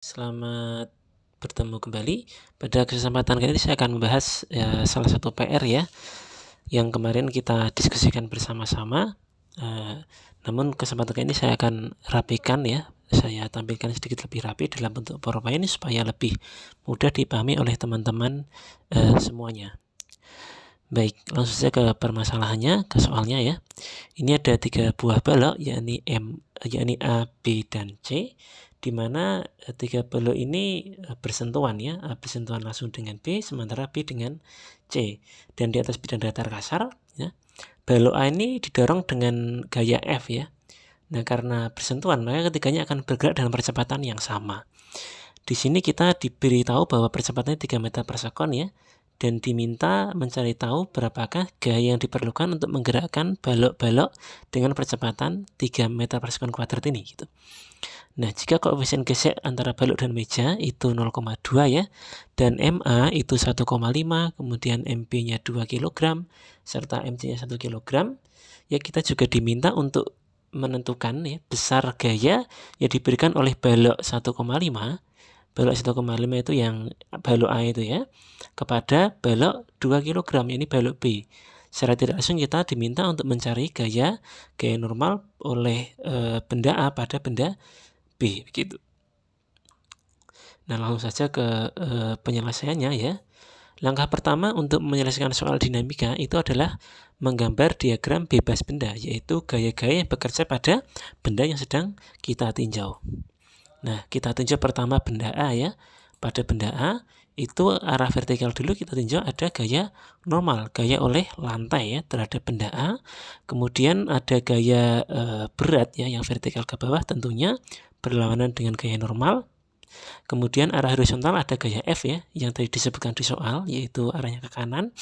Selamat bertemu kembali. Pada kesempatan kali ini saya akan membahas salah satu PR ya yang kemarin kita diskusikan bersama-sama. Namun kesempatan kali ini saya akan rapikan ya. Saya tampilkan sedikit lebih rapi dalam bentuk PowerPoint supaya lebih mudah dipahami oleh teman-teman semuanya. Baik, langsung saja ke permasalahannya, ke soalnya ya. Ini ada 3 buah balok yakni A, B, dan C, di mana 3 balok ini bersentuhan ya, A bersentuhan langsung dengan B, sementara B dengan C. Dan di atas bidang datar kasar ya, balok A ini didorong dengan gaya F ya. Nah, karena bersentuhan, maka ketiganya akan bergerak dengan percepatan yang sama. Di sini kita diberitahu bahwa percepatannya 3 meter per sekon ya, dan diminta mencari tahu berapakah gaya yang diperlukan untuk menggerakkan balok-balok dengan percepatan 3 meter per sekon kuadrat ini gitu. Nah, jika koefisien gesek antara balok dan meja itu 0,2 ya, dan MA itu 1,5, kemudian MP-nya 2 kg, serta MC-nya 1 kg, ya kita juga diminta untuk menentukan ya, besar gaya yang diberikan oleh balok 1,5, balok 1,5 itu yang balok A itu ya, kepada balok 2 kg, ini balok B. Secara tidak langsung kita diminta untuk mencari gaya normal oleh benda A pada benda B, begitu. Nah, langsung saja ke penyelesaiannya ya. Langkah pertama untuk menyelesaikan soal dinamika itu adalah menggambar diagram bebas benda, yaitu gaya-gaya yang bekerja pada benda yang sedang kita tinjau. Nah, kita tinjau pertama benda A ya. Pada benda A, itu arah vertikal dulu kita tinjau ada gaya normal, gaya oleh lantai ya terhadap benda A. Kemudian ada gaya berat ya yang vertikal ke bawah tentunya berlawanan dengan gaya normal. Kemudian arah horizontal ada gaya F ya yang tadi disebutkan di soal, yaitu arahnya ke kanan.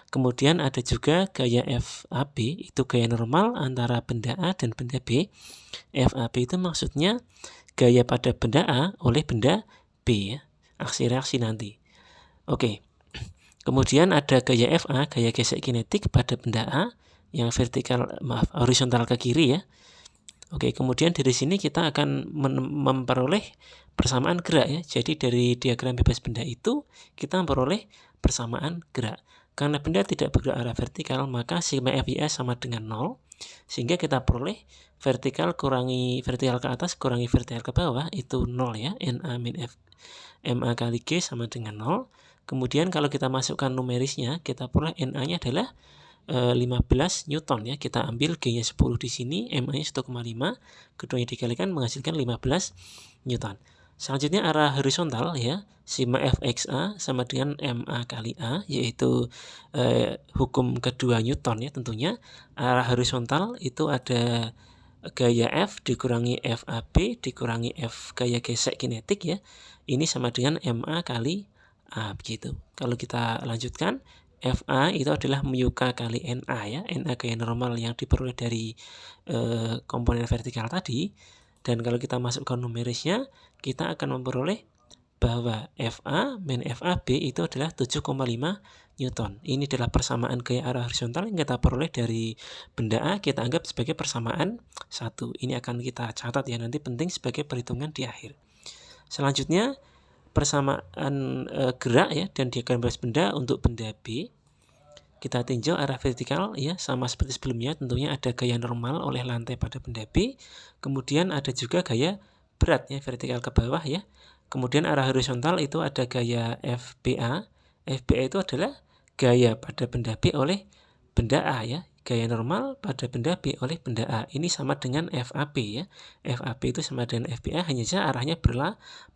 Kemudian ada juga gaya FAB, itu gaya normal antara benda A dan benda B. FAB itu maksudnya gaya pada benda A oleh benda B ya, aksi reaksi nanti. Oke. Kemudian ada gaya FA, gaya gesek kinetik pada benda A yang horizontal ke kiri ya. Oke, kemudian dari sini kita akan memperoleh persamaan gerak ya. Jadi dari diagram bebas benda itu kita memperoleh persamaan gerak. Karena benda tidak bergerak arah vertikal, maka sigma FYS sama dengan 0. Sehingga kita peroleh vertikal kurangi vertikal ke atas kurangi vertikal ke bawah itu 0 ya. NA min F MA kali G sama dengan 0. Kemudian kalau kita masukkan numerisnya, kita peroleh NA-nya adalah 15 Newton ya. Kita ambil G-nya 10 di sini, MA-nya 1,5, keduanya dikalikan menghasilkan 15 Newton. Selanjutnya arah horizontal ya, sigma Fxa sama dengan MA kali A, yaitu hukum kedua Newton ya tentunya. Arah horizontal itu ada gaya F dikurangi FAB dikurangi F gaya gesek kinetik ya. Ini sama dengan MA kali A begitu. Kalau kita lanjutkan, FA itu adalah mu K kali NA ya. NA gaya normal yang diperoleh dari komponen vertikal tadi. Dan kalau kita masukkan numerisnya, kita akan memperoleh bahwa FA min FAB itu adalah 7,5 Newton. Ini adalah persamaan gaya arah horizontal yang kita peroleh dari benda A, kita anggap sebagai persamaan 1. Ini akan kita catat ya, nanti penting sebagai perhitungan di akhir. Selanjutnya, persamaan gerak ya dan diagram bebas benda untuk benda B. Kita tinjau arah vertikal ya, sama seperti sebelumnya, tentunya ada gaya normal oleh lantai pada benda B. Kemudian ada juga gaya berat ya, vertikal ke bawah ya. Kemudian arah horizontal itu ada gaya FBA. FBA itu adalah gaya pada benda B oleh benda A ya. Gaya normal pada benda B oleh benda A. Ini sama dengan FAB ya. FAB itu sama dengan FBA, hanya saja arahnya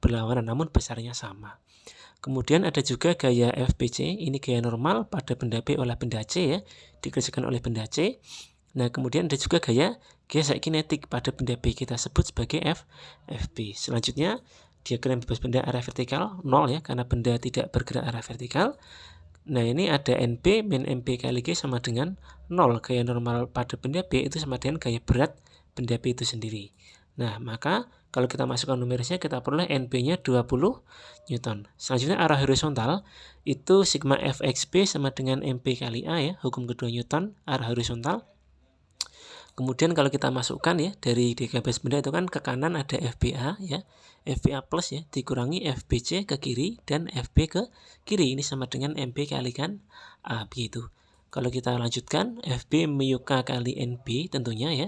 berlawanan namun besarnya sama. Kemudian ada juga gaya FBC, ini gaya normal pada benda B oleh benda C ya, dikerjakan oleh benda C. Nah, kemudian ada juga gaya gesek kinetik pada benda B, kita sebut sebagai FB. Selanjutnya, diagram bebas benda arah vertikal 0 ya, karena benda tidak bergerak arah vertikal. Nah, ini ada NB min MP kali G sama dengan 0. Gaya normal pada benda B itu sama dengan gaya berat benda B itu sendiri. Nah, maka kalau kita masukkan numerisnya, kita peroleh NB-nya 20 Newton. Selanjutnya arah horizontal, itu sigma Fxb sama dengan MP kali A ya, hukum kedua Newton, arah horizontal. Kemudian kalau kita masukkan ya dari garis benda itu kan ke kanan ada FBA ya, FBA plus ya dikurangi FBC ke kiri dan FB ke kiri, ini sama dengan MB kalikan A begitu. Kalau kita lanjutkan FB mu K kali NB tentunya ya.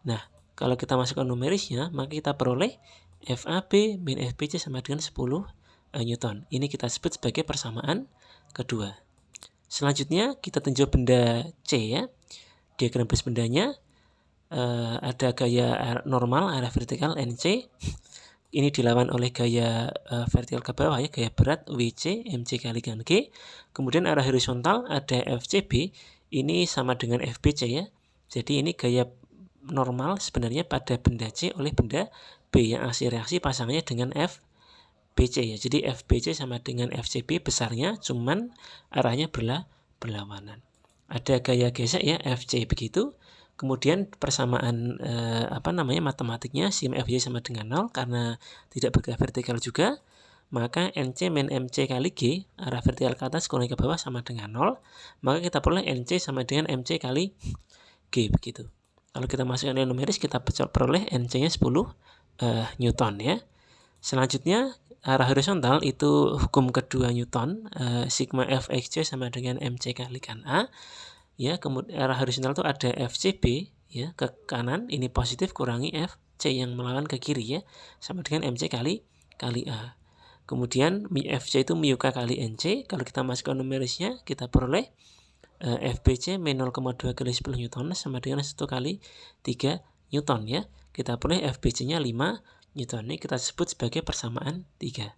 Nah, kalau kita masukkan numerisnya maka kita peroleh FAB min FBC sama dengan 10 Newton. Ini kita sebut sebagai persamaan kedua. Selanjutnya kita tinjau benda C ya. Diagram baris bendanya ada gaya normal arah vertikal NC. Ini dilawan oleh gaya vertikal ke bawah ya, gaya berat WC MC kalikan G. Kemudian arah horizontal ada FCB. Ini sama dengan FBC ya. Jadi ini gaya normal sebenarnya pada benda C oleh benda B yang aksi reaksi pasangannya dengan FBC ya. Jadi FBC sama dengan FCB besarnya, cuman arahnya berlawanan. Ada gaya gesek ya FC begitu. Kemudian persamaan matematiknya sim FY sama dengan 0 karena tidak bergerak vertikal juga. Maka NC min MC kali G, arah vertikal ke atas kurangi ke bawah sama dengan 0. Maka kita peroleh NC sama dengan MC kali G begitu. Kalau kita masukkan nilai numeris kita peroleh NC-nya 10 Newton ya. Selanjutnya arah horizontal itu hukum kedua Newton, sigma Fxc sama dengan MC kalikan A. Ya, kemudian arah horizontal itu ada FCB ya ke kanan, ini positif kurangi FC yang melawan ke kiri ya, sama dengan MC kali A. Kemudian FC itu mu K kali NC. Kalau kita masukkan numerisnya kita peroleh FBC min 0,2 kali 10 Newton sama dengan 1 kali 3 Newton ya. Kita peroleh FBC-nya 5 Newton. Ini kita sebut sebagai persamaan 3.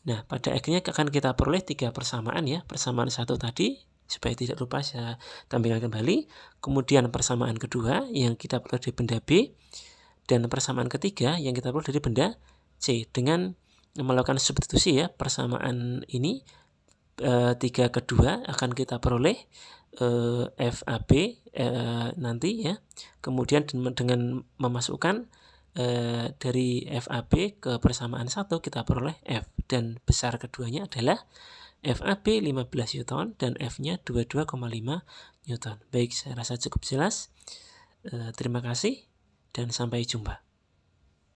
Nah, pada akhirnya akan kita peroleh 3 persamaan ya. Persamaan 1 tadi, supaya tidak lupa saya tampilkan kembali. Kemudian persamaan kedua yang kita peroleh dari benda B. Dan persamaan ketiga yang kita peroleh dari benda C. Dengan melakukan substitusi ya, persamaan ini 3 kedua akan kita peroleh FAB nanti ya. Kemudian dengan memasukkan dari FAB ke persamaan 1 kita peroleh F, dan besar keduanya adalah FAB 15 Newton dan F-nya 22,5 Newton. Baik, saya rasa cukup jelas. Terima kasih dan sampai jumpa.